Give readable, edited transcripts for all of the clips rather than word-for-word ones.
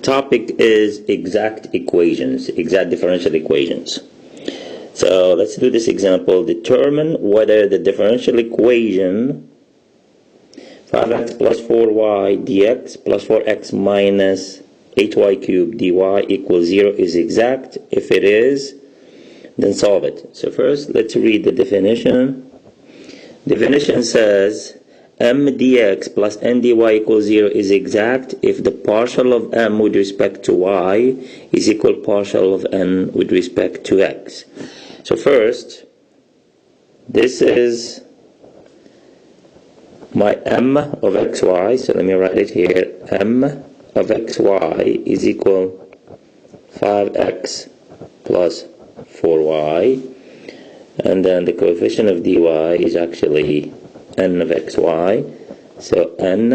topic is exact equations, exact differential equations. So let's do this example. Determine whether the differential equation 5x plus 4y dx plus 4x minus 8y cubed dy equals 0 is exact. If it is, then solve it. So first, let's read the definition. Definition says m dx plus n dy equals 0 is exact if the partial of m with respect to y is equal partial of n with respect to x. So first, this is my m of xy, so let me write it here. M of xy is equal 5x plus 4y, and then the coefficient of dy is actually n of xy, so n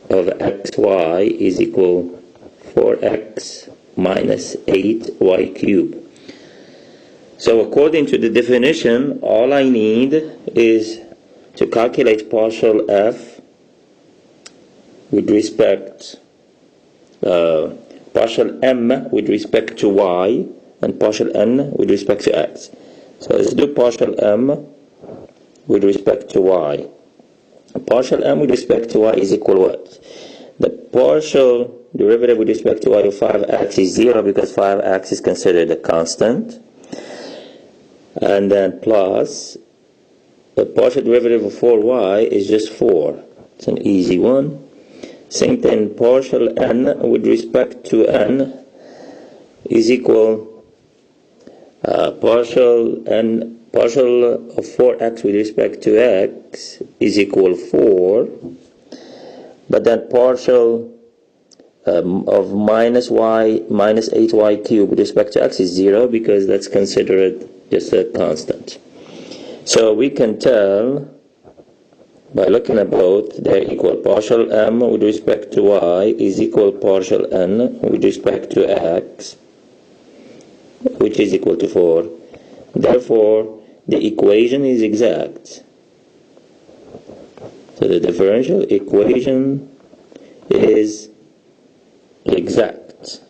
of xy is equal 4x minus 8y cubed. So according to the definition, all I need is to calculate partial f with respect, partial m with respect to y, and partial n with respect to x. So let's do partial m with respect to y. Partial m with respect to y is equal what? The partial derivative with respect to y of 5x is 0 because 5x is considered a constant. And then plus the partial derivative of 4y is just 4. It's an easy one. Same thing, partial n with respect to n is equal partial of 4x with respect to x is equal 4, but then partial of minus y minus 8y cubed with respect to x is 0 because that's considered just a constant. So we can tell by looking at both, they're equal. Partial m with respect to y is equal partial n with respect to x, which is equal to 4. Therefore, the equation is exact. So the differential equation is exact.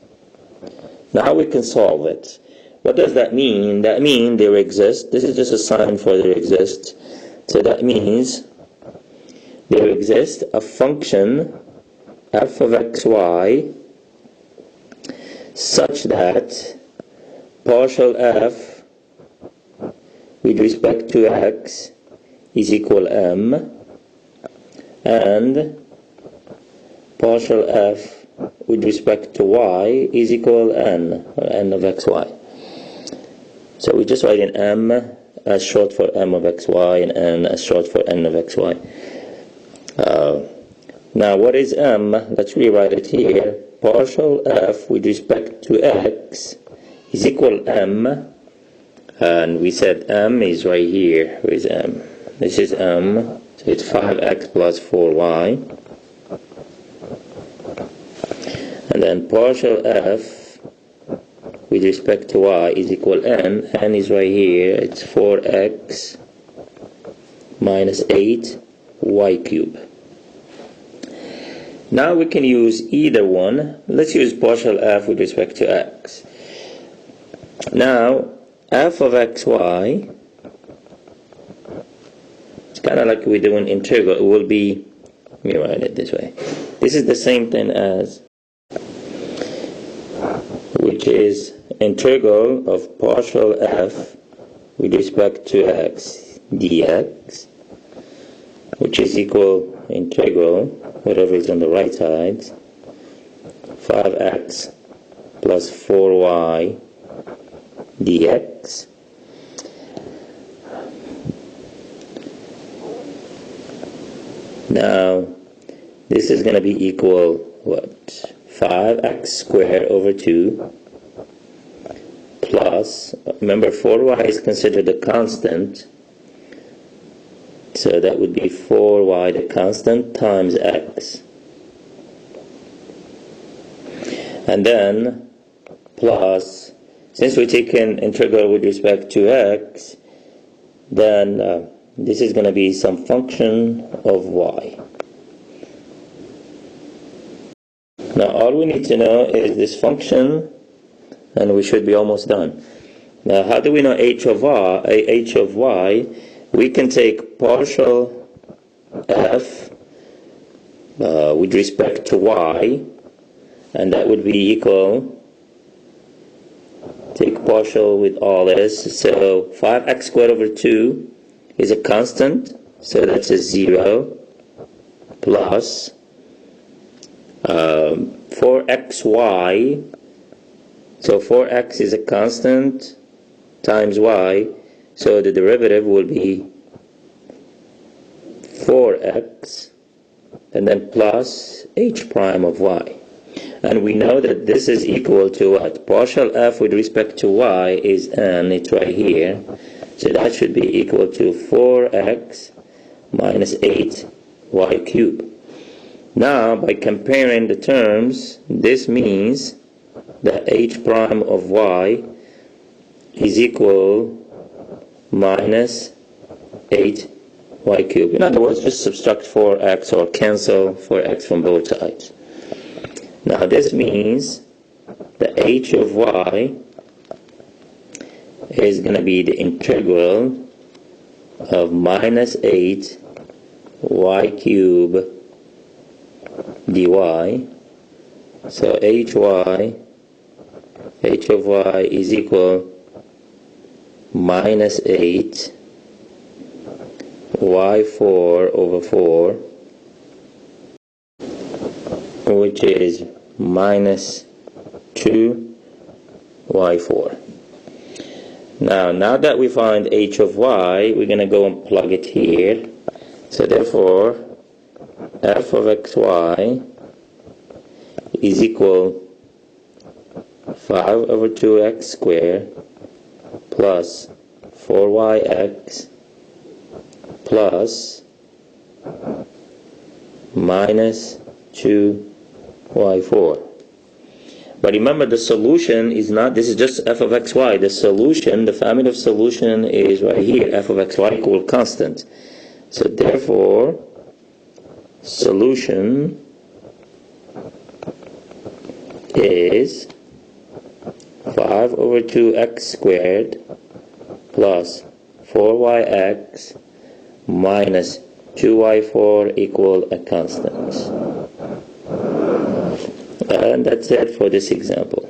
Now we can solve it. What does that mean? That means there exists. This is just a sign for there exists. So that means there exists a function f of xy such that partial f with respect to x is equal m, and partial f with respect to y is equal n, or n of xy. So we just write in m as short for m of xy and n as short for n of xy. Now what is m? Let's rewrite it here. Partial f with respect to x is equal m, and we said m is right here. Where is m? This is m, so it's 5x plus 4y, and then partial f with respect to y is equal n. N is right here. It's 4x minus 8y cubed. Now we can use either one. Let's use partial f with respect to x. Now f of xy, it's kind of like we're doing integral. It will be, let me write it this way. This is the same thing as, which is integral of partial f with respect to x dx, which is equal integral, whatever is on the right side, 5x plus 4y dx. Now this is going to be equal what? 5x squared over 2 plus, remember 4y is considered a constant, so that would be 4y the constant times x, and then plus, since we're taking integral with respect to x, then this is going to be some function of y. Now all we need to know is this function, and we should be almost done. Now how do we know h of y? We can take partial f with respect to y, and that would be equal, take partial with all this, so 5x squared over 2 is a constant, so that's a 0, plus 4xy, so 4x is a constant, times y, so the derivative will be 4x, and then plus h prime of y. And we know that this is equal to what? Partial f with respect to y is n, it's right here, so that should be equal to 4x minus 8y cubed. Now, by comparing the terms, this means that h prime of y is equal minus 8y cubed. In other words, just subtract 4x or cancel 4x from both sides. Now this means that h of y is going to be the integral of minus 8y cubed dy. So h of y is equal minus 8 y4 over 4, which is minus 2 y4. Now that we find h of y, we're going to go and plug it here. So therefore, f of xy is equal 5 over 2x squared plus 4yx plus minus 2y4. But remember, the solution is not, this is just f of xy. The solution, the family of solution is right here, f of xy equal constant. So therefore, solution is 5 over 2x squared plus 4yx minus 2y4 equal a constant. And that's it for this example.